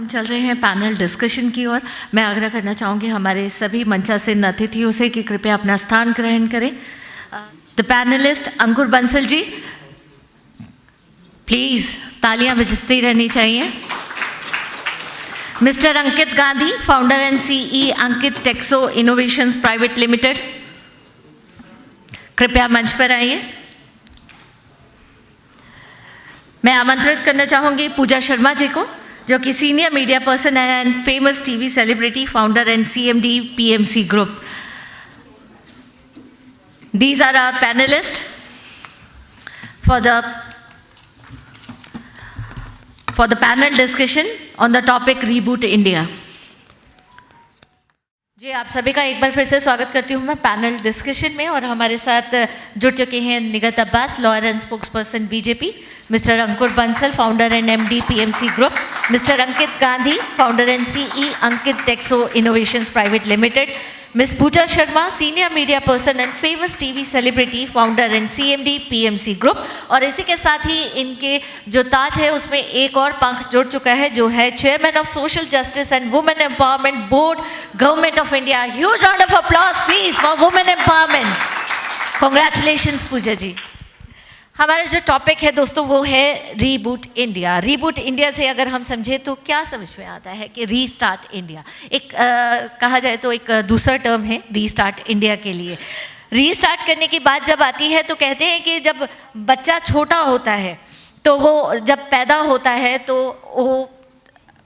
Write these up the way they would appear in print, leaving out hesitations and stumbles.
हम चल रहे हैं पैनल डिस्कशन की ओर। मैं आग्रह करना चाहूँगी हमारे सभी मंचासीन अतिथियों से कि कृपया अपना स्थान ग्रहण करें। The panelist Ankur Bansal ji, please तालियां बजती रहनी चाहिए। Mister Ankit Gandhi, founder and CEO Ankit Texo innovations private limited, कृपया मंच पर आइए। मैं आमंत्रित करना चाहूँगी पूजा शर्मा जी को, जो कि senior media person and famous TV celebrity, founder and CMD PMC group. These are our panelists for the panel discussion on the topic Reboot India. जी, आप सभी का एक बार फिर से स्वागत करती हूँ मैं पैनल डिस्कशन में। और हमारे साथ जुड़ चुके हैं Nighat Abbas, lawyer and spokesperson BJP, mister Ankur Bansal, founder and MD PMC group, mister Ankit Gandhi, founder and CEO Ankit Texo innovations private limited, miss Pooja Sharma, senior media person and famous TV celebrity, founder and CMD PMC group. और इसी के साथ ही इनके जो ताज है उसमें एक और पंख जुड़ चुका है, जो है chairman of social justice and women empowerment board, government of India. Huge round of applause please for women empowerment. Congratulations Pooja ji. हमारा जो टॉपिक है दोस्तों वो है रीबूट इंडिया। रीबूट इंडिया से अगर हम समझे तो क्या समझ में आता है कि रीस्टार्ट इंडिया, एक कहा जाए तो एक दूसरा टर्म है रीस्टार्ट इंडिया के लिए। रीस्टार्ट करने की बात जब आती है तो कहते हैं कि जब बच्चा छोटा होता है तो वो जब पैदा होता है तो वो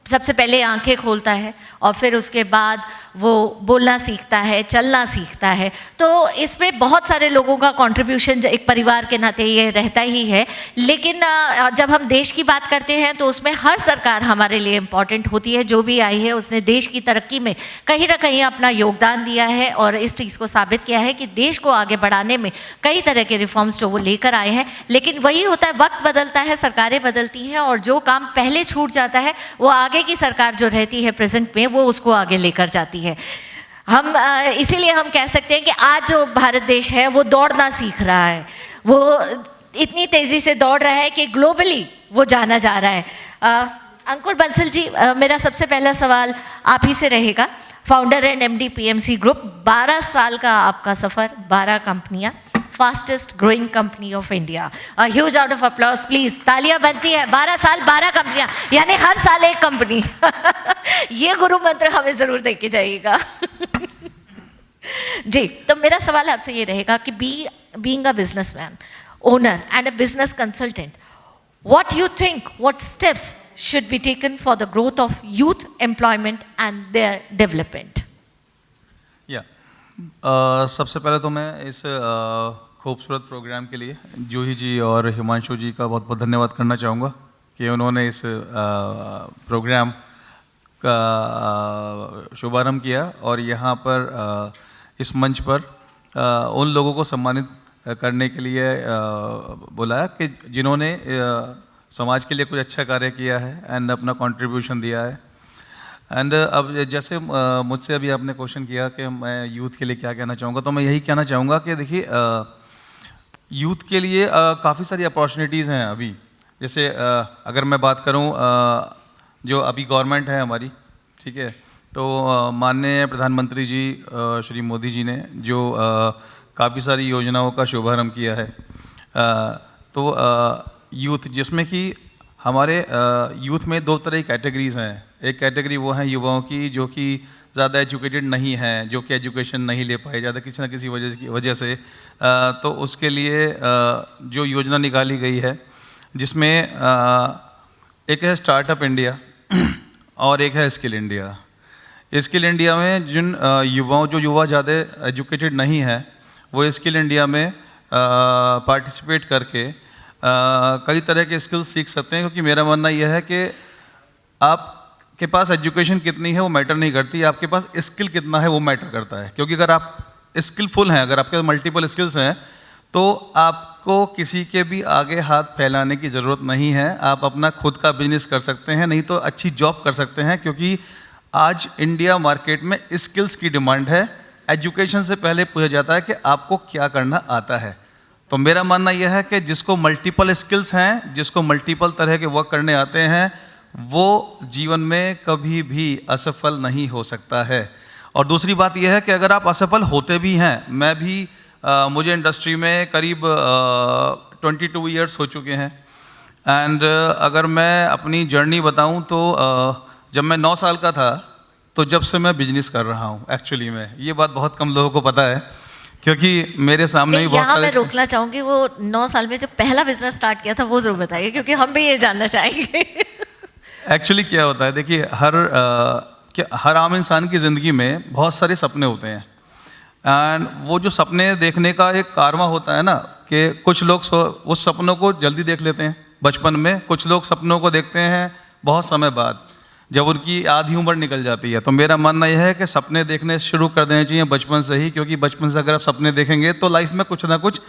सबसे पहले आंखें खोलता है और फिर उसके बाद वो बोलना सीखता है, चलना सीखता है। तो इसमें बहुत सारे लोगों का कंट्रीब्यूशन एक परिवार के नाते ये रहता ही है। लेकिन जब हम देश की बात करते हैं तो उसमें हर सरकार हमारे लिए इम्पॉर्टेंट होती है। जो भी आई है उसने देश की तरक्की में कहीं ना कहीं अपना योगदान दिया है और इस चीज़ को साबित किया है कि देश को आगे बढ़ाने में कई तरह के रिफॉर्म्स जो वो लेकर आए हैं। लेकिन वही होता है, वक्त बदलता है, सरकारें बदलती हैं और जो काम पहले छूट जाता है वो आगे की सरकार जो रहती है प्रेजेंट में वो उसको आगे लेकर जाती है। हम इसीलिए हम कह सकते हैं कि आज जो भारत देश है वो दौड़ना सीख रहा है। वो इतनी तेजी से दौड़ रहा है कि ग्लोबली वो जाना जा रहा है। अंकुर बंसल जी, मेरा सबसे पहला सवाल आप ही से रहेगा। Founder and MD PMC group, 12 साल का आपका सफ़र, 12 कंपनियाँ, fastest growing company of India. Huge round of applause please. तालियां बनती है। 12 साल 12 कंपनियां, यानी हर साल एक कंपनी। ये गुरु मंत्र हमें जरूर दे के जाइएगा। जी, तो मेरा सवाल आपसे ये रहेगा कि being a businessman, owner and a business consultant, what you think, what steps should be taken for the growth of youth employment and their development? सबसे पहले तो मैं इस खूबसूरत प्रोग्राम के लिए जूही जी और हिमांशु जी का बहुत बहुत धन्यवाद करना चाहूँगा कि उन्होंने इस प्रोग्राम का शुभारंभ किया और यहाँ पर इस मंच पर उन लोगों को सम्मानित करने के लिए बुलाया कि जिन्होंने समाज के लिए कुछ अच्छा कार्य किया है एंड अपना कंट्रीब्यूशन दिया है। एंड अब जैसे मुझसे अभी आपने क्वेश्चन किया कि मैं यूथ के लिए क्या कहना चाहूँगा, तो मैं यही कहना चाहूँगा कि देखिए यूथ के लिए काफ़ी सारी अपॉर्चुनिटीज़ हैं अभी। जैसे अगर मैं बात करूँ जो अभी गवर्नमेंट है हमारी, ठीक है, तो माननीय प्रधानमंत्री जी श्री मोदी जी ने जो काफ़ी सारी योजनाओं का शुभारंभ किया है, तो यूथ, जिसमें कि हमारे यूथ में 2 तरह की कैटेगरीज़ हैं। एक कैटेगरी वो हैं युवाओं की जो कि ज़्यादा एजुकेटेड नहीं हैं, जो कि एजुकेशन नहीं ले पाए ज़्यादा किसी न किसी वजह से, तो उसके लिए जो योजना निकाली गई है जिसमें एक है स्टार्टअप इंडिया और एक है स्किल इंडिया। स्किल इंडिया में जिन जो युवा ज़्यादा एजुकेटेड नहीं है वो स्किल इंडिया में पार्टिसिपेट करके कई तरह के स्किल्स सीख सकते हैं। क्योंकि मेरा मानना यह है कि आपके पास एजुकेशन कितनी है वो मैटर नहीं करती, आपके पास स्किल कितना है वो मैटर करता है। क्योंकि अगर आप स्किलफुल हैं, अगर आपके मल्टीपल स्किल्स हैं, तो आपको किसी के भी आगे हाथ फैलाने की ज़रूरत नहीं है। आप अपना खुद का बिजनेस कर सकते हैं, नहीं तो अच्छी जॉब कर सकते हैं। क्योंकि आज इंडिया मार्केट में स्किल्स की डिमांड है। एजुकेशन से पहले पूछा जाता है कि आपको क्या करना आता है। तो मेरा मानना यह है कि जिसको मल्टीपल स्किल्स हैं, जिसको मल्टीपल तरह के वर्क करने आते हैं, वो जीवन में कभी भी असफल नहीं हो सकता है। और दूसरी बात यह है कि अगर आप असफल होते भी हैं, मैं भी मुझे इंडस्ट्री में करीब 22 ईयर्स हो चुके हैं। एंड अगर मैं अपनी जर्नी बताऊं तो जब मैं 9 साल का था तो जब से मैं बिजनेस कर रहा हूं एक्चुअली में। ये बात बहुत कम लोगों को पता है, क्योंकि मेरे सामने भी बहुत यहाँ सारे मैं रोकना चाहूंगी, वो 9 साल में जब पहला बिजनेस स्टार्ट किया था वो जरूर बताइए, क्योंकि हम भी ये जानना चाहेंगे। एक्चुअली क्या होता है, देखिए हर आम इंसान की ज़िंदगी में बहुत सारे सपने होते हैं। एंड वो जो सपने देखने का एक कारवा होता है ना, कि कुछ लोग उस सपनों को जल्दी देख लेते हैं बचपन में, कुछ लोग सपनों को देखते हैं बहुत समय बाद जब उनकी आधी उम्र निकल जाती है। तो मेरा मानना यह है कि सपने देखने शुरू कर देने चाहिए बचपन से ही, क्योंकि बचपन से अगर आप सपने देखेंगे तो लाइफ में कुछ ना कुछ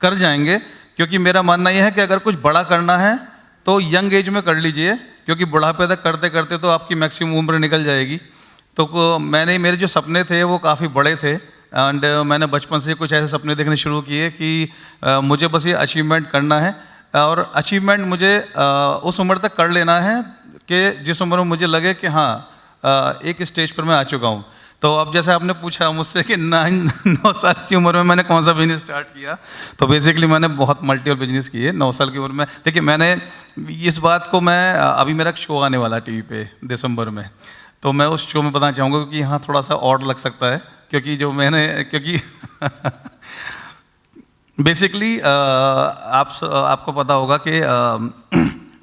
कर जाएंगे। क्योंकि मेरा मानना यह है कि अगर कुछ बड़ा करना है तो यंग एज में कर लीजिए, क्योंकि बुढ़ापे तक करते करते तो आपकी मैक्सिमम उम्र निकल जाएगी। तो मेरे जो सपने थे वो काफ़ी बड़े थे। एंड मैंने बचपन से कुछ ऐसे सपने देखने शुरू किए कि मुझे बस ये अचीवमेंट करना है, और अचीवमेंट मुझे उस उम्र तक कर लेना है कि जिस उम्र में मुझे लगे कि हाँ एक स्टेज पर मैं आ चुका हूँ। तो अब जैसे आपने पूछा मुझसे कि 9 साल की उम्र में मैंने कौन सा बिजनेस स्टार्ट किया, तो बेसिकली मैंने बहुत मल्टीपल बिजनेस किए 9 साल की उम्र में। देखिए मैंने इस बात को अभी मेरा शो आने वाला टीवी पे दिसंबर में, तो मैं उस शो में बताना चाहूँगा, क्योंकि यहाँ थोड़ा सा ऑड लग सकता है, क्योंकि बेसिकली आपको पता होगा कि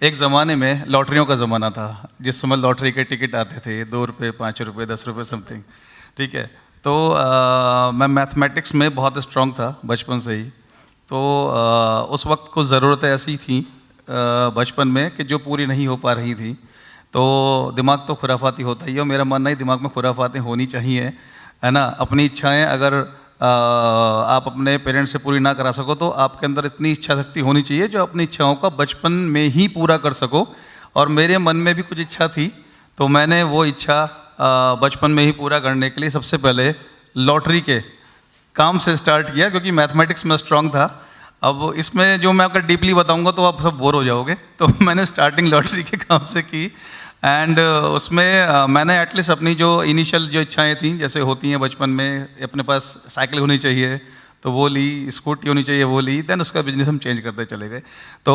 एक ज़माने में लॉटरियों का ज़माना था, जिस समय लॉटरी के टिकट आते थे 2 रुपये, 5 रुपये, 10 रुपये समथिंग, ठीक है। तो मैं मैथमेटिक्स में बहुत स्ट्रांग था बचपन से ही। तो उस वक्त कुछ ज़रूरतें ऐसी थी बचपन में कि जो पूरी नहीं हो पा रही थी। तो दिमाग तो खुराफाती होता ही है, और मेरा मानना है दिमाग में खुराफातें होनी चाहिए, है ना। अपनी इच्छाएं अगर आप अपने पेरेंट्स से पूरी ना करा सको तो आपके अंदर इतनी इच्छा शक्ति होनी चाहिए जो अपनी इच्छाओं का बचपन में ही पूरा कर सको। और मेरे मन में भी कुछ इच्छा थी, तो मैंने वो इच्छा बचपन में ही पूरा करने के लिए सबसे पहले लॉटरी के काम से स्टार्ट किया, क्योंकि मैथमेटिक्स में स्ट्रांग था। अब इसमें जो मैं अगर डीपली बताऊंगा तो आप सब बोर हो जाओगे, तो मैंने स्टार्टिंग लॉटरी के काम से की। एंड उसमें मैंने एटलीस्ट अपनी जो इनिशियल जो इच्छाएं थी, जैसे होती हैं बचपन में, अपने पास साइकिल होनी चाहिए तो वो ली, स्कूटी होनी चाहिए वो ली, देन उसका बिजनेस हम चेंज करते चले गए। तो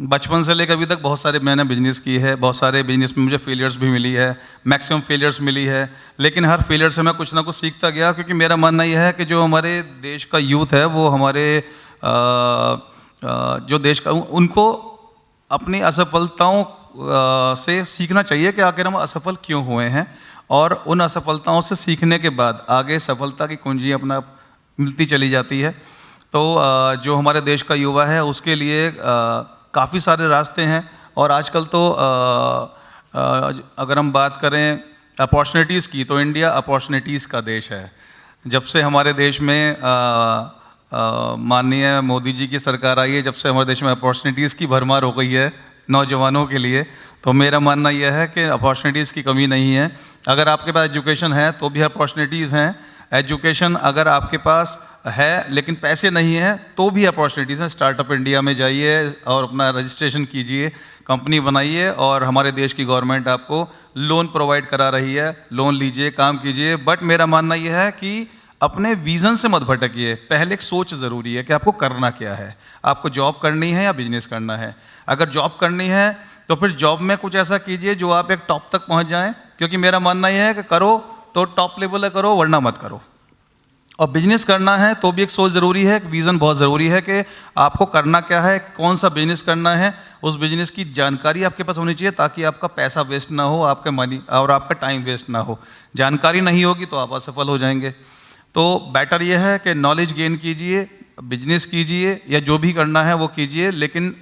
बचपन से लेकर अभी तक बहुत सारे मैंने बिजनेस किए हैं, बहुत सारे बिजनेस में मुझे फेलियर्स भी मिली है, मैक्सिमम फेलियर्स मिली है, लेकिन हर फेलियर से मैं कुछ ना कुछ सीखता गया। क्योंकि मेरा मानना यह है कि जो हमारे देश का यूथ है वो हमारे जो देश का, उनको अपनी असफलताओं से सीखना चाहिए कि आखिर हम असफल क्यों हुए हैं, और उन असफलताओं से सीखने के बाद आगे सफलता की कुंजी अपना मिलती चली जाती है। तो जो हमारे देश का युवा है उसके लिए काफ़ी सारे रास्ते हैं, और आजकल तो अगर हम बात करें अपॉर्चुनिटीज़ की, तो इंडिया अपॉर्चुनिटीज़ का देश है। जब से हमारे देश में माननीय मोदी जी की सरकार आई है, जब से हमारे देश में अपॉर्चुनिटीज़ की भरमार हो गई है नौजवानों के लिए, तो मेरा मानना यह है कि अपॉर्चुनिटीज़ की कमी नहीं है। अगर आपके पास एजुकेशन है तो भी अपॉर्चुनिटीज़ हैं, एजुकेशन अगर आपके पास है लेकिन पैसे नहीं हैं तो भी अपॉर्चुनिटीज़ हैं। स्टार्टअप इंडिया में जाइए और अपना रजिस्ट्रेशन कीजिए, कंपनी बनाइए, और हमारे देश की गवर्नमेंट आपको लोन प्रोवाइड करा रही है, लोन लीजिए, काम कीजिए। बट मेरा मानना यह है कि अपने विज़न से मत भटकिए। पहले एक सोच ज़रूरी है कि आपको करना क्या है, आपको जॉब करनी है या बिजनेस करना है। अगर जॉब करनी है तो फिर जॉब में कुछ ऐसा कीजिए जो आप एक टॉप तक पहुंच जाएं, क्योंकि मेरा मानना यह है कि करो तो टॉप लेवल है करो, वरना मत करो। और बिजनेस करना है तो भी एक सोच ज़रूरी है, एक विज़न बहुत ज़रूरी है कि आपको करना क्या है, कौन सा बिजनेस करना है, उस बिजनेस की जानकारी आपके पास होनी चाहिए, ताकि आपका पैसा वेस्ट ना हो, आपके मनी और आपका टाइम वेस्ट ना हो। जानकारी नहीं होगी तो आप असफल हो जाएंगे। तो बेटर यह है कि नॉलेज गेन कीजिए, बिजनेस कीजिए, या जो भी करना है वो कीजिए, लेकिन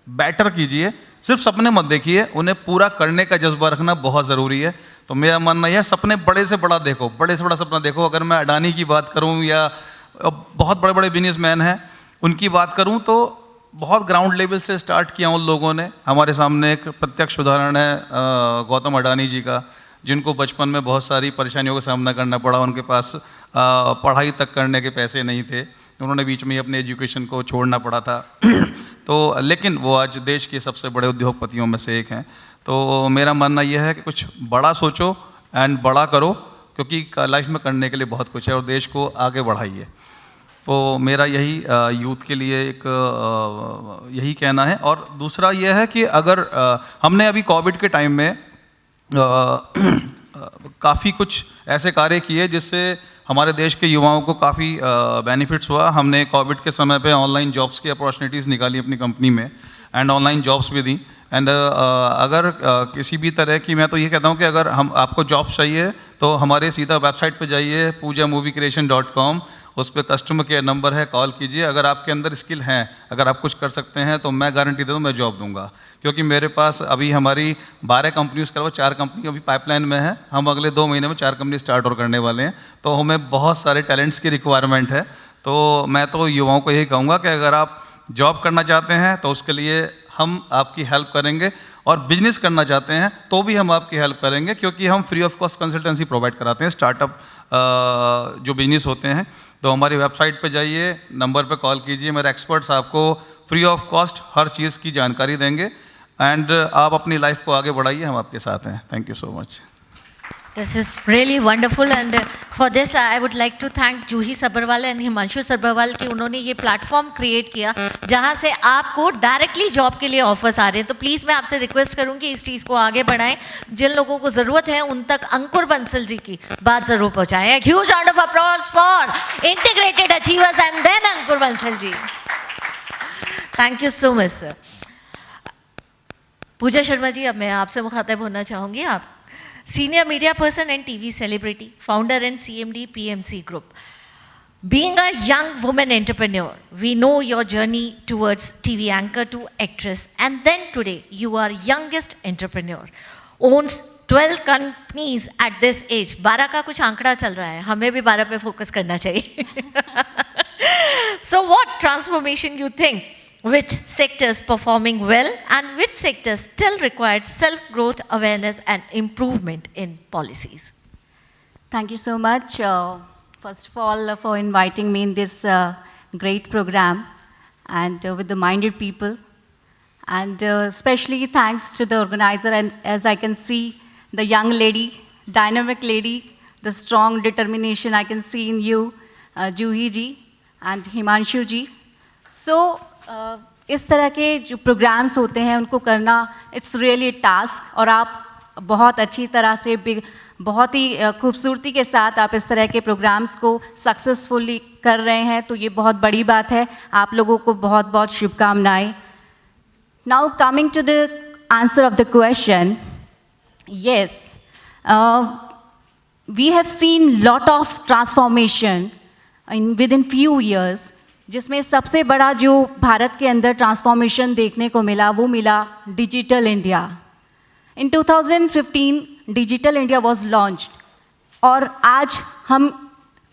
बेटर कीजिए। सिर्फ सपने मत देखिए, उन्हें पूरा करने का जज्बा रखना बहुत ज़रूरी है। तो मेरा मानना यह, सपने बड़े से बड़ा देखो, बड़े से बड़ा सपना देखो। अगर मैं अडानी की बात करूं या बहुत बड़े बड़े बिजनेसमैन हैं उनकी बात करूं, तो बहुत ग्राउंड लेवल से स्टार्ट किया उन लोगों ने। हमारे सामने एक प्रत्यक्ष उदाहरण है गौतम अडानी जी का, जिनको बचपन में बहुत सारी परेशानियों का सामना करना पड़ा। उनके पास पढ़ाई तक करने के पैसे नहीं थे, उन्होंने बीच में ही अपने एजुकेशन को छोड़ना पड़ा था। तो लेकिन वो आज देश के सबसे बड़े उद्योगपतियों में से एक हैं। तो मेरा मानना यह है कि कुछ बड़ा सोचो एंड बड़ा करो, क्योंकि लाइफ में करने के लिए बहुत कुछ है और देश को आगे बढ़ाइए। तो मेरा यही यूथ के लिए एक यही कहना है। और दूसरा यह है कि अगर हमने अभी कोविड के टाइम में काफ़ी कुछ ऐसे कार्य किए जिससे हमारे देश के युवाओं को काफ़ी बेनिफिट्स हुआ। हमने कोविड के समय पे ऑनलाइन जॉब्स की अपॉर्चुनिटीज़ निकाली अपनी कंपनी में एंड ऑनलाइन जॉब्स भी दी। एंड अगर किसी भी तरह की, मैं तो ये कहता हूँ कि अगर हम आपको जॉब्स चाहिए तो हमारे सीधा वेबसाइट पे जाइए poojamoviecreation.com, उस पर कस्टमर केयर नंबर है, कॉल कीजिए। अगर आपके अंदर स्किल हैं, अगर आप कुछ कर सकते हैं तो मैं गारंटी देता हूँ मैं जॉब दूंगा। क्योंकि मेरे पास अभी हमारी 12 कंपनी, उसके अलावा 4 कंपनी अभी पाइपलाइन में है। हम अगले 2 महीने में 4 कंपनी स्टार्ट और करने वाले हैं। तो हमें बहुत सारे टैलेंट्स की रिक्वायरमेंट है। तो मैं तो युवाओं को यही कहूँगा कि अगर आप जॉब करना चाहते हैं तो उसके लिए हम आपकी हेल्प करेंगे, और बिजनेस करना चाहते हैं तो भी हम आपकी हेल्प करेंगे, क्योंकि हम free of cost consultancy provide कराते हैं स्टार्टअप जो बिजनेस होते हैं। तो हमारी वेबसाइट पे जाइए, नंबर पे कॉल कीजिए, मेरे एक्सपर्ट्स आपको फ्री ऑफ कॉस्ट हर चीज़ की जानकारी देंगे एंड आप अपनी लाइफ को आगे बढ़ाइए, हम आपके साथ हैं। Thank you so much. This is really wonderful and for this I would like to thank Juhi Sabharwal and Himanshu Sabharwal कि उन्होंने ये प्लेटफॉर्म क्रिएट किया जहाँ से आपको डायरेक्टली जॉब के लिए ऑफर्स आ रहे हैं। तो प्लीज़ मैं आपसे रिक्वेस्ट करूँगी इस चीज़ को आगे बढ़ाएं, जिन लोगों को ज़रूरत है उन तक अंकुर बंसल जी की बात ज़रूर पहुँचाएं। Huge round of applause for integrated achievers and then Ankur Bansal ji. Thank you so much sir. Pooja Sharma ji, अब मैं आपसे मुखातिब होना चाहूँगी। आप Senior media person and TV celebrity, founder and CMD PMC Group. Being a young woman entrepreneur, we know your journey towards TV anchor to actress, and then today you are youngest entrepreneur, owns 12 companies at this age. 12 का कुछ आंकड़ा चल रहा है, हमें भी 12 पे focus करना चाहिए। So what transformation you think? Which sectors performing well and which sectors still required self-growth, awareness and improvement in policies? Thank you so much, first of all, for inviting me in this great program and with the minded people. And especially thanks to the organizer, and as I can see, the young lady, dynamic lady, the strong determination I can see in you, Juhi ji and Himanshu ji. So, इस तरह के जो programmes होते हैं उनको करना it's really task, और आप बहुत अच्छी तरह से बहुत ही खूबसूरती के साथ आप इस तरह के प्रोग्राम्स को सक्सेसफुली कर रहे हैं, तो ये बहुत बड़ी बात है। आप लोगों को बहुत बहुत शुभकामनाएं। Now coming to the answer of the question, yes, we have seen lot of transformation within few years, जिसमें सबसे बड़ा जो भारत के अंदर ट्रांसफॉर्मेशन देखने को मिला वो मिला digital India. In 2015 digital India was launched, और आज हम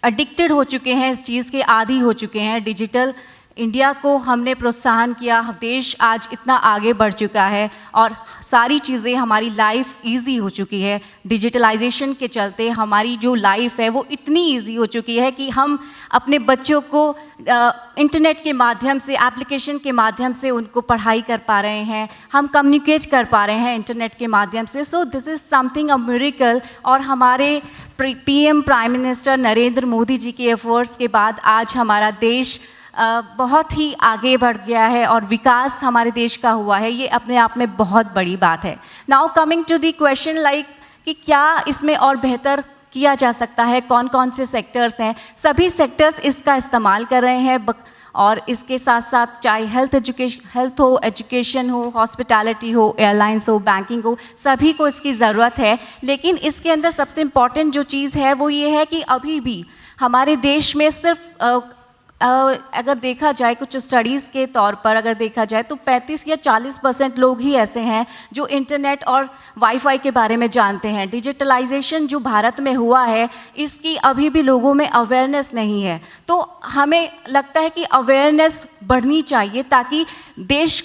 एडिक्टेड हो चुके हैं, इस चीज़ के आदी हो चुके हैं। डिजिटल इंडिया को हमने प्रोत्साहन किया, देश आज इतना आगे बढ़ चुका है और सारी चीज़ें, हमारी लाइफ इजी हो चुकी है। डिजिटलाइजेशन के चलते हमारी जो लाइफ है वो इतनी इजी हो चुकी है कि हम अपने बच्चों को इंटरनेट के माध्यम से, एप्लीकेशन के माध्यम से उनको पढ़ाई कर पा रहे हैं, हम कम्युनिकेट कर पा रहे हैं इंटरनेट के माध्यम से। So this is something a miracle, और हमारे PM prime minister Narendra Modi ji के एफर्ट्स के बाद आज हमारा देश बहुत ही आगे बढ़ गया है और विकास हमारे देश का हुआ है। ये अपने आप में बहुत बड़ी बात है। Now coming to the question like कि क्या इसमें और बेहतर किया जा सकता है, कौन कौन से सेक्टर्स हैं। सभी सेक्टर्स इसका इस्तेमाल कर रहे हैं, और इसके साथ साथ चाहे हेल्थ हो, एजुकेशन हो, हॉस्पिटैलिटी हो, एयरलाइंस हो, बैंकिंग हो, सभी को इसकी ज़रूरत है। लेकिन इसके अंदर सबसे इम्पॉर्टेंट जो चीज़ है वो ये है कि अभी भी हमारे देश में सिर्फ अगर देखा जाए कुछ स्टडीज़ के तौर पर अगर देखा जाए तो 35 या 40% लोग ही ऐसे हैं जो इंटरनेट और वाईफाई के बारे में जानते हैं। डिजिटलाइजेशन जो भारत में हुआ है इसकी अभी भी लोगों में अवेयरनेस नहीं है, तो हमें लगता है कि अवेयरनेस बढ़नी चाहिए ताकि देश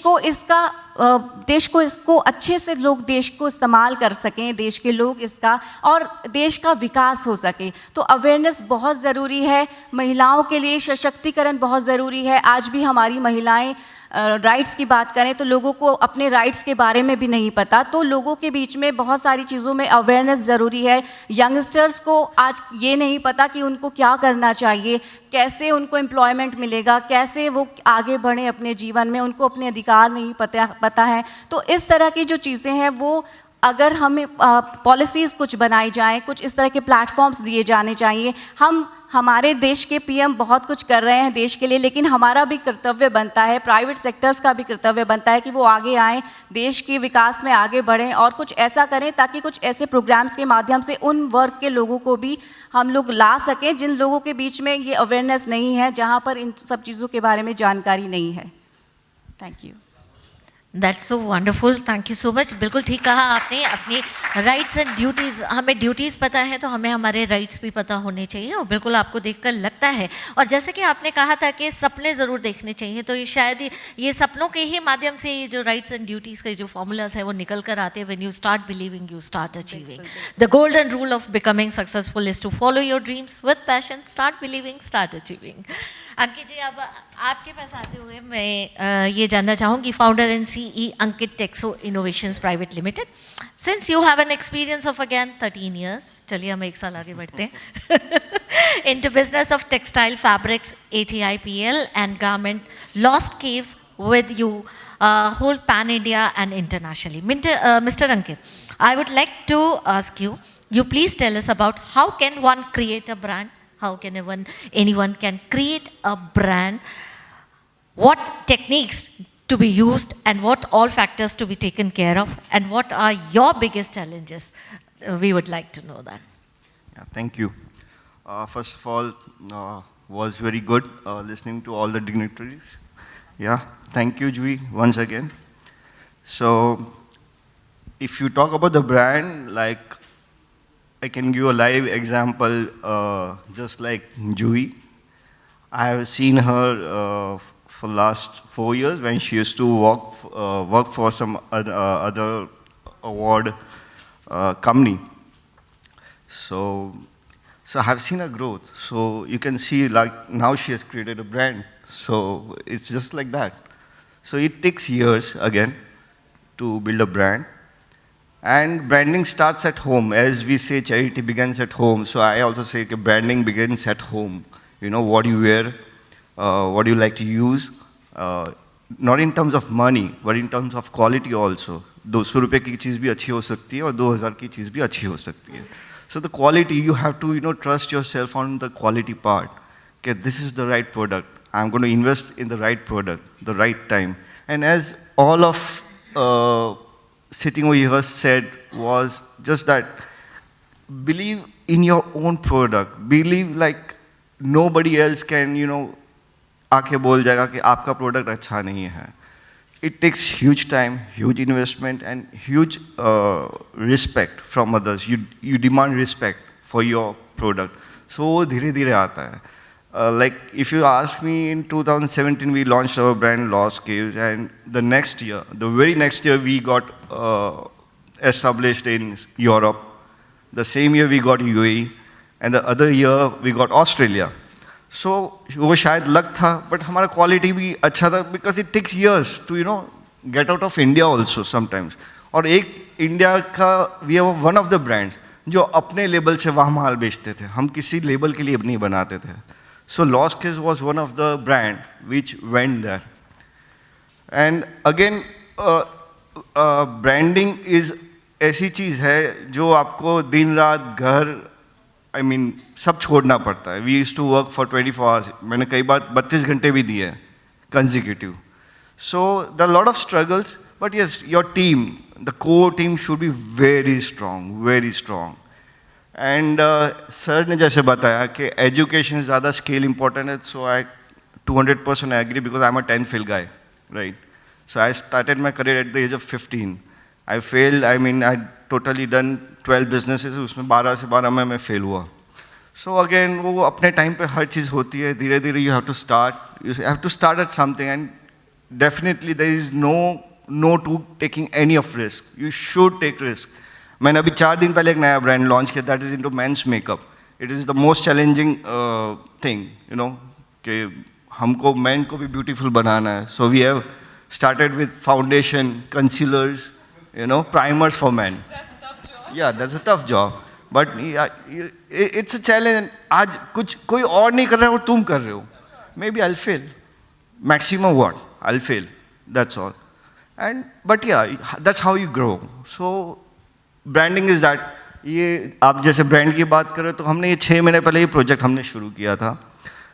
को इसको अच्छे से लोग देश को इस्तेमाल कर सकें, देश के लोग इसका, और देश का विकास हो सके। तो अवेयरनेस बहुत ज़रूरी है। महिलाओं के लिए सशक्तिकरण बहुत ज़रूरी है। आज भी हमारी महिलाएं राइट्स की बात करें तो लोगों को अपने राइट्स के बारे में भी नहीं पता, तो लोगों के बीच में बहुत सारी चीज़ों में अवेयरनेस ज़रूरी है। यंगस्टर्स को आज ये नहीं पता कि उनको क्या करना चाहिए, कैसे उनको एम्प्लॉयमेंट मिलेगा, कैसे वो आगे बढ़ें अपने जीवन में, उनको अपने अधिकार नहीं पता है। तो इस तरह की जो चीज़ें हैं वो अगर हमें पॉलिसीज़ कुछ बनाई जाएँ, कुछ इस तरह के प्लेटफॉर्म्स दिए जाने चाहिए। हमारे देश के पीएम बहुत कुछ कर रहे हैं देश के लिए, लेकिन हमारा भी कर्तव्य बनता है, प्राइवेट सेक्टर्स का भी कर्तव्य बनता है कि वो आगे आएँ, देश के विकास में आगे बढ़ें और कुछ ऐसा करें ताकि कुछ ऐसे प्रोग्राम्स के माध्यम से उन वर्ग के लोगों को भी हम लोग ला सकें जिन लोगों के बीच में ये अवेयरनेस नहीं है, जहाँ पर इन सब चीज़ों के बारे में जानकारी नहीं है। Thank you. That's so wonderful, thank you so much. बिल्कुल ठीक कहा आपने, अपनी राइट्स एंड ड्यूटीज़, हमें ड्यूटीज़ पता है तो हमें हमारे राइट्स भी पता होने चाहिए, और बिल्कुल आपको देखकर लगता है। और जैसे कि आपने कहा था कि सपने ज़रूर देखने चाहिए, तो ये शायद ये सपनों के ही माध्यम से ये जो राइट्स एंड ड्यूटीज़ के जो फॉर्मूलाज है वो निकल कर आते हैं। When you start believing you start achieving. The golden rule of becoming successful is to follow your dreams with passion, start believing, start achieving. Ankit ji, अब आपके पास आते हुए मैं ये जानना चाहूँगी, founder and CEO Ankit Texo innovations private limited, since you have an experience of again 13 years, चलिए हम एक साल आगे बढ़ते हैं, into business of textile fabrics, ATIPL and garment, lost caves with you, whole pan India and internationally. Mr. Ankit, I would like to ask you, you please tell us about how can one create a brand? How can anyone can create a brand? What techniques to be used and what all factors to be taken care of, and what are your biggest challenges? We would like to know that. Yeah, thank you. First of all, was very good listening to all the dignitaries. Yeah, thank you, Jui, once again. So, if you talk about the brand, like, I can give a live example, just like Jui. I have seen her for last 4 years when she used to work for some other award company. So I have seen her growth. So you can see, like, now she has created a brand. So it's just like that. So it takes years, again, to build a brand. And branding starts at home. As we say, charity begins at home. So I also say branding begins at home. You know, what you wear, what you like to use, not in terms of money, but in terms of quality also. 200 रुपए की चीज़ भी अच्छी हो सकती है और 2000 की चीज़ भी अच्छी हो सकती है. So the quality, you have to, trust yourself on the quality part. Okay, this is the right product. I'm going to invest in the right product, the right time. And as all of sitting over here said, was just that, believe in your own product. Believe like nobody else can, आके बोल जाएगा कि आपका product अच्छा नहीं है. It takes huge time, huge investment, and huge respect from others. You demand respect for your product. So धीरे धीरे आता है. Like, if you ask me, in 2017 we launched our brand Lost Caves, and the next year, the very next year, we got established in Europe. The same year we got UAE, and the other year we got Australia. So वो शायद luck था, but हमारा quality भी अच्छा था, because it takes years to get out of India also sometimes. और एक India का, we are one of the brands जो अपने लेबल से वहाँ माल बेचते थे. हम किसी लेबल के लिए नहीं बनाते थे. So Lost Caves was one of the brand which went there. And again, branding is ऐसी चीज़ है जो आपको दिन रात घर, सब छोड़ना पड़ता है. We used to work for 24 hours. मैंने कई बार 32 घंटे भी दिए consecutive. So there are a lot of struggles, but yes, your team, the core team should be very strong, very strong. And sir ने जैसे बताया कि education ज़्यादा scale important है, so I 200% agree, because I'm a 10th fail guy, right? So I started my career at the age of 15. I failed, I totally done 12 businesses, उसमें 12 से 12 में मैं fail हुआ. So again, वो अपने time पे हर चीज़ होती है, धीरे धीरे you have to start at something, and definitely there is no to taking any of risk. You should take risk. मैंने अभी 4 दिन पहले एक नया ब्रांड लॉन्च किया, that is into men's makeup. It is the most challenging thing, कि हमको men को भी ब्यूटीफुल बनाना है. So we have started with foundation, concealers, primers for men. That's a tough job. Yeah, that's a tough job. But it's a challenge. आज कुछ कोई और नहीं कर रहा है और तुम कर रहे हो. Maybe I'll fail. Maximum what? I'll fail. That's all. But yeah, that's how you grow. So branding is that. ये आप जैसे ब्रांड की बात करें तो हमने ये 6 महीने पहले ये प्रोजेक्ट हमने शुरू किया था.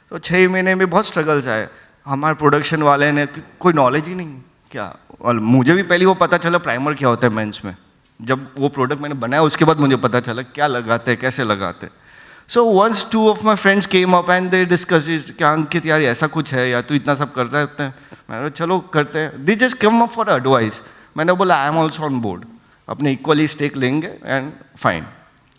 तो 6 महीने में बहुत स्ट्रगल्स आए. हमारे प्रोडक्शन वाले ने कोई नॉलेज ही नहीं क्या, और मुझे भी पहले वो पता चला प्राइमर क्या होता है मेंस में. जब वो प्रोडक्ट मैंने बनाया उसके बाद मुझे पता चला क्या लगाते हैं, कैसे लगाते हैं. So once 2 of my friends came up and they discussed क्या अंकित यार ऐसा कुछ है या तू इतना सब करता है. मैंने चलो करते हैं. They just come up for advice. मैंने बोला I am also on board. अपने इक्वली स्टेक लेंगे and fine.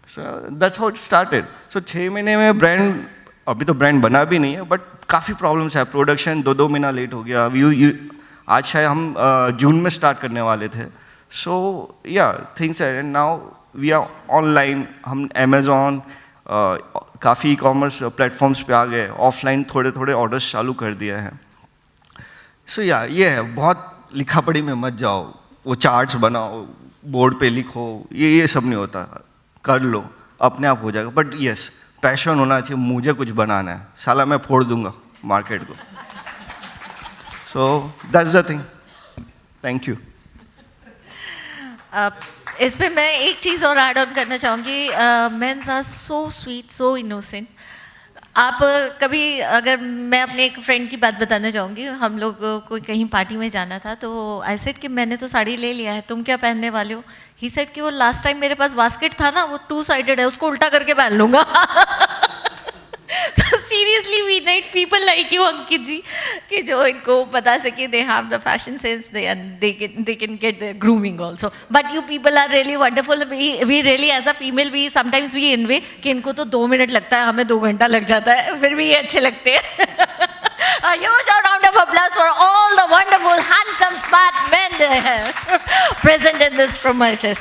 So that's how it started. So 6 महीने में ब्रांड, अभी तो ब्रांड बना भी नहीं है बट काफ़ी प्रॉब्लम्स है. प्रोडक्शन 2 महीना लेट हो गया. आज शायद हम जून में स्टार्ट करने वाले थे. सो या थिंग्स है. And now we are online. हम अमेजोन काफ़ी ई कॉमर्स प्लेटफॉर्म्स पे आ गए. ऑफलाइन थोड़े ऑर्डर्स चालू कर दिए हैं. सो या ये है, बहुत लिखा पढ़ी में मत जाओ. वो चार्ट्स बनाओ, बोर्ड पे लिखो, ये सब नहीं होता. कर लो, अपने आप हो जाएगा. बट यस, पैशन होना चाहिए. मुझे कुछ बनाना है, साला मैं फोड़ दूंगा मार्केट को. So that's the thing. Thank you. इस पे मैं एक चीज़ और ऐड ऑन करना चाहूँगी. Mens are so sweet, so innocent. आप कभी, अगर मैं अपने एक फ्रेंड की बात बताना चाहूँगी. हम लोग को कहीं पार्टी में जाना था तो आई सेड कि मैंने तो साड़ी ले लिया है, तुम क्या पहनने वाले हो. ही सेड कि वो लास्ट टाइम मेरे पास बास्केट था ना, वो 2 साइडेड है, उसको उल्टा करके पहन लूँगा. तो seriously we need people like you Ankit ji, कि जो इनको बता सके they have the fashion sense, they can get the grooming also. But you people are really wonderful. We really as a female we sometimes we envy कि इनको तो 2 minute लगता है, हमें 2 घंटा लग जाता है, फिर भी ये अच्छे लगते हैं. A huge round of applause for all the wonderful, handsome, smart men present in this premises.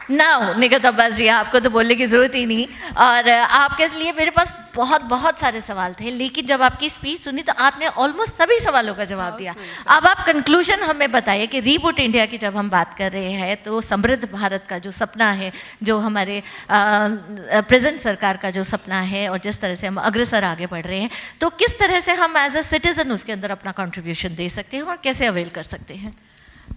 Now, निगत Abbas जी, आपको तो बोलने की ज़रूरत ही नहीं. और आपके लिए मेरे पास बहुत सारे सवाल थे, लेकिन जब आपकी स्पीच सुनी तो आपने ऑलमोस्ट सभी सवालों का जवाब दिया. अब आप कंक्लूजन हमें बताइए कि रीबूट इंडिया की जब हम बात कर रहे हैं तो समृद्ध भारत का जो सपना है, जो हमारे प्रेजेंट सरकार का जो सपना है, और जिस तरह से हम अग्रसर आगे बढ़ रहे हैं, तो किस तरह से हम एज अ सिटीजन उसके अंदर अपना कंट्रीब्यूशन दे सकते हैं और कैसे अवेल कर सकते हैं.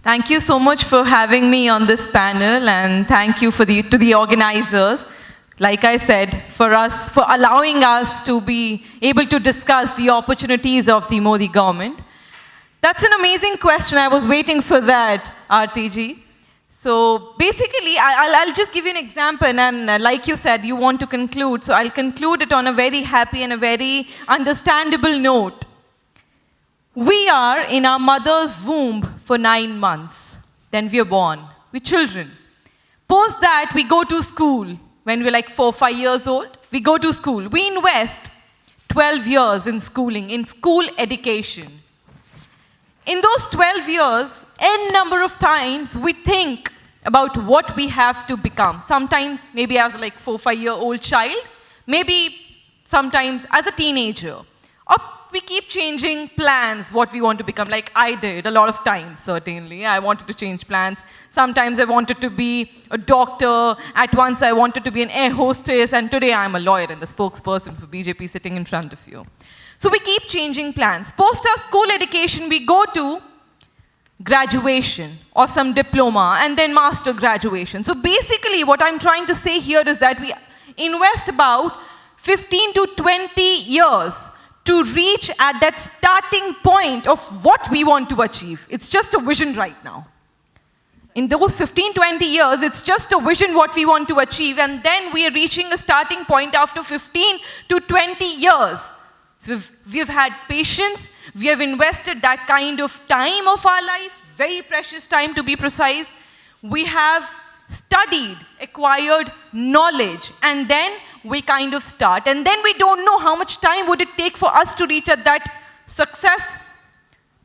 Thank you so much for having me on this panel, and thank you to the organizers. Like I said, for allowing us to be able to discuss the opportunities of the Modi government. That's an amazing question. I was waiting for that, Aarti ji. So basically, I'll just give you an example, and like you said, you want to conclude, so I'll conclude it on a very happy and a very understandable note. We are in our mother's womb for 9 months. Then we are born. We're children. Post that, we go to school. When we're like 4-5 years old, we go to school. We invest 12 years in schooling, in school education. In those 12 years, n number of times we think about what we have to become. Sometimes maybe as like 4-5-year-old child, maybe sometimes as a teenager. Or we keep changing plans, what we want to become, like I did a lot of times, certainly. I wanted to change plans. Sometimes I wanted to be a doctor. At once I wanted to be an air hostess. And today I'm a lawyer and a spokesperson for BJP sitting in front of you. So we keep changing plans. Post our school education, we go to graduation or some diploma and then master graduation. So basically what I'm trying to say here is that we invest about 15 to 20 years to reach at that starting point of what we want to achieve. It's just a vision right now. In those 15-20 years, it's just a vision what we want to achieve, and then we are reaching a starting point after 15 to 20 years. So we've had patience, we have invested that kind of time of our life, very precious time to be precise. We have studied, acquired knowledge, and then we kind of start. And then we don't know how much time would it take for us to reach at that success,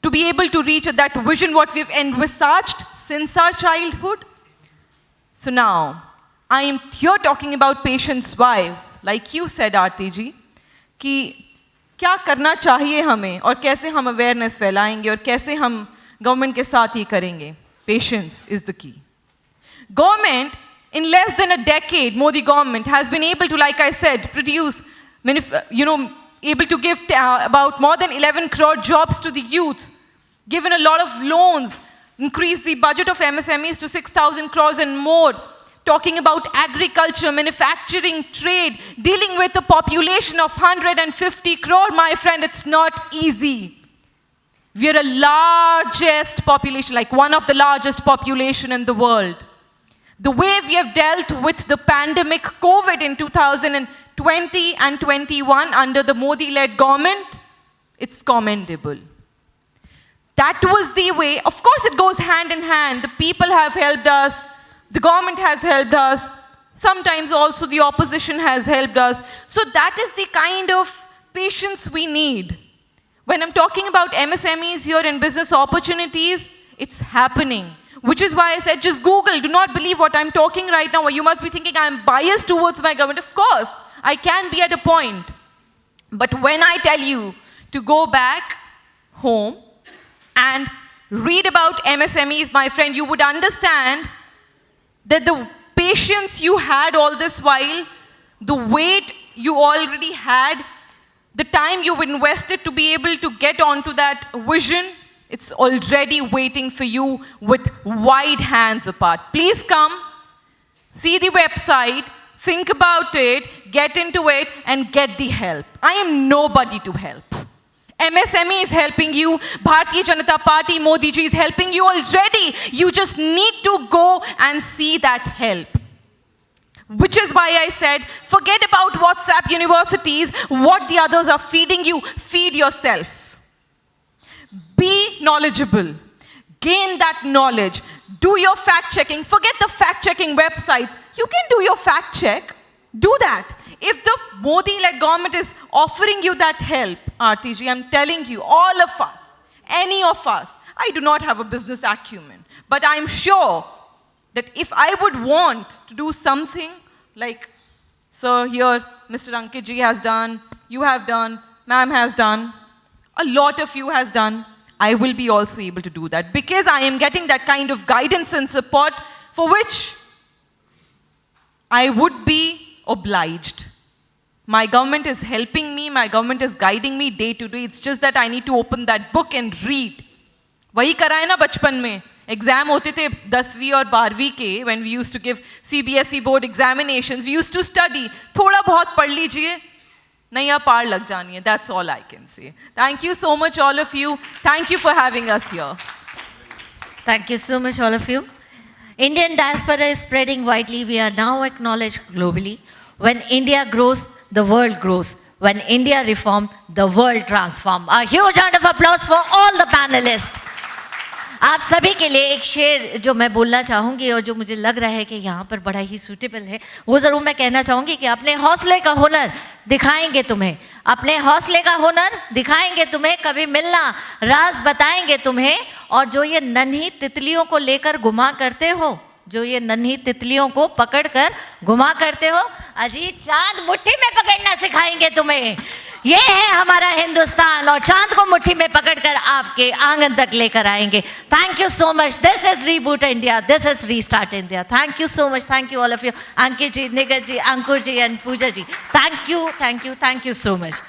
to be able to reach at that vision what we've envisaged since our childhood. So now, I am here talking about patience. Why? Like you said, Aarti ji, कि क्या करना चाहिए हमें और कैसे हम awareness फैलाएंगे और कैसे हम गवर्नमेंट के साथ ये करेंगे. Patience is the key. Government, in less than a decade, Modi government has been able to, like I said, produce, able to give about more than 11 crore jobs to the youth, given a lot of loans, increased the budget of MSMEs to 6,000 crores and more, talking about agriculture, manufacturing, trade, dealing with a population of 150 crore, my friend, it's not easy. We are a largest population, like one of the largest population in the world. The way we have dealt with the pandemic COVID in 2020 and 21 under the Modi-led government, it's commendable. That was the way. Of course, it goes hand in hand. The people have helped us. The government has helped us. Sometimes also the opposition has helped us. So that is the kind of patience we need. When I'm talking about MSMEs here and business opportunities, it's happening. Which is why I said, just Google. Do not believe what I'm talking right now. You must be thinking I'm biased towards my government. Of course, I can be at a point. But when I tell you to go back home and read about MSMEs, my friend, you would understand that the patience you had all this while, the weight you already had, the time you invested to be able to get onto that vision, it's already waiting for you with wide hands apart. Please come, see the website, think about it, get into it, and get the help. I am nobody to help. MSME is helping you. Bharatiya Janata Party, Modi ji is helping you already. You just need to go and see that help. Which is why I said, forget about WhatsApp universities, what the others are feeding you, feed yourself. Be knowledgeable. Gain that knowledge. Do your fact checking. Forget the fact checking websites. You can do your fact check. Do that. If the Modi-led government is offering you that help, RTG, I'm telling you, all of us, any of us, I do not have a business acumen, but I'm sure that if I would want to do something like, sir, here, Mr. Ankit ji has done, you have done, ma'am has done, a lot of you has done, I will be also able to do that because I am getting that kind of guidance and support for which I would be obliged. My government is helping me, my government is guiding me day to day. It's just that I need to open that book and read. वही करा है ना बचपन में exam होते थे 10वीं और 12वीं के when we used to give CBSE board examinations, we used to study. थोड़ा बहुत पढ़ लीजिए, नैया पार लग जानी है. That's all I can say. Thank you so much, all of you. Thank you for having us here. Thank you so much, all of you. Indian diaspora is spreading widely. We are now acknowledged globally. When India grows, the world grows. When India reforms, the world transforms. A huge round of applause for all the panelists. आप सभी के लिए एक शेर जो मैं बोलना चाहूँगी और जो मुझे लग रहा है कि यहाँ पर बड़ा ही सूटेबल है, वो ज़रूर मैं कहना चाहूँगी कि अपने हौसले का हुनर दिखाएंगे तुम्हें, अपने हौसले का हुनर दिखाएंगे तुम्हें, कभी मिलना राज बताएंगे तुम्हें. और जो ये नन्ही तितलियों को लेकर घुमा करते हो, जो ये नन्ही तितलियों को पकड़कर घुमा करते हो, अजी चांद मुट्ठी में पकड़ना सिखाएंगे तुम्हें. ये है हमारा हिंदुस्तान और चांद को मुट्ठी में पकड़कर आपके आंगन तक लेकर आएंगे. Thank you so much. This is reboot India. This is restart India. Thank you so much. Thank you all of you. Ankit ji, Nigat ji, Ankur ji and Pooja ji. Thank you, thank you, thank you so much.